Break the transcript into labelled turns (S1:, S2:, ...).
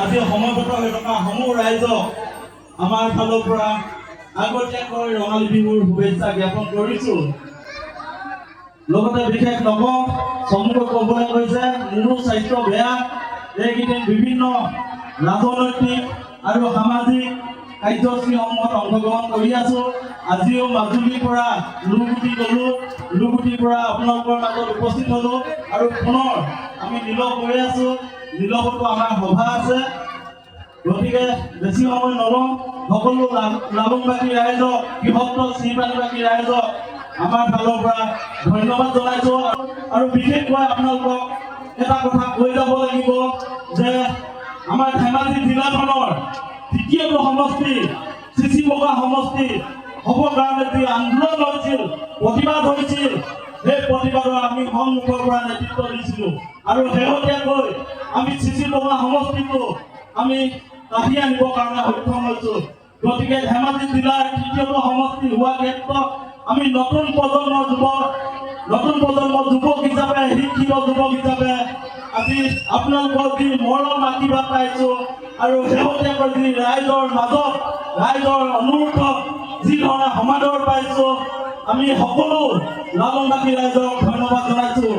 S1: আজি সমবেত হৈ থকা সমূহ ৰাইজক আমাৰ ফালৰ পৰা আগতীয়াকৈ ৰঙালী বিহুৰ শুভেচ্ছা জ্ঞাপন কৰিছোঁ। লগতে বিশেষ নকওঁ, চমুকৈ ক'বলৈ গৈছে মোৰো স্বাস্থ্য বেয়া। এইকেইদিন বিভিন্ন ৰাজনৈতিক আৰু সামাজিক কাৰ্যসূচীসমূহত অংশগ্ৰহণ কৰি আছোঁ। আজিও মাজুলীৰ পৰা লুগুটি গ'লোঁ, লুগুটিৰ পৰা আপোনালোকৰ মাজত উপস্থিত হ'লোঁ আৰু পুনৰ আমি নিলখ গৈ আছোঁ। নিলখতো আমাৰ সভা আছে, গতিকে বেছি সময় নলওঁ। সকলো লালুংবাসী ৰাইজক, বৃহত্তৰ চিৰপানীবাসী ৰাইজক আমাৰ ফালৰ পৰা ধন্যবাদ জনাইছোঁ। আৰু বিশেষকৈ আপোনালোকক এটা কথা কৈ যাব লাগিব যে আমাৰ ধেমাজি জিলাখনৰ তৃতীয়টো সমষ্টি চিচিমগা সমষ্টি হ'বৰ কাৰণে যি আন্দোলন হৈছিল, প্ৰতিবাদ হৈছিল, সেই প্ৰতিবাদৰ আমি সন্মুখৰ পৰা নেতৃত্ব দিছিলোঁ আৰু শেহতীয়াকৈ আমি চিচিমগা সমষ্টিটো আমি কাঢ়ি আনিবৰ কাৰণে সক্ষম হৈছোঁ। গতিকে ধেমাজি জিলাৰ তৃতীয়টো সমষ্টি হোৱাৰ ক্ষেত্ৰত আমি নতুন প্ৰজন্মৰ যুৱক হিচাপে, শিক্ষিত যুৱক হিচাপে আজি আপোনালোকৰ যি মৰম আশীৰ্বাদ পাইছোঁ আৰু শেহতীয়াকৈ যি ৰাইজৰ মাজত ৰাইজৰ অনুৰোধত যি ধৰণে সমাদৰ পাইছোঁ, আমি সকলো লালুংবাসী ৰাইজক ধন্যবাদ জনাইছোঁ।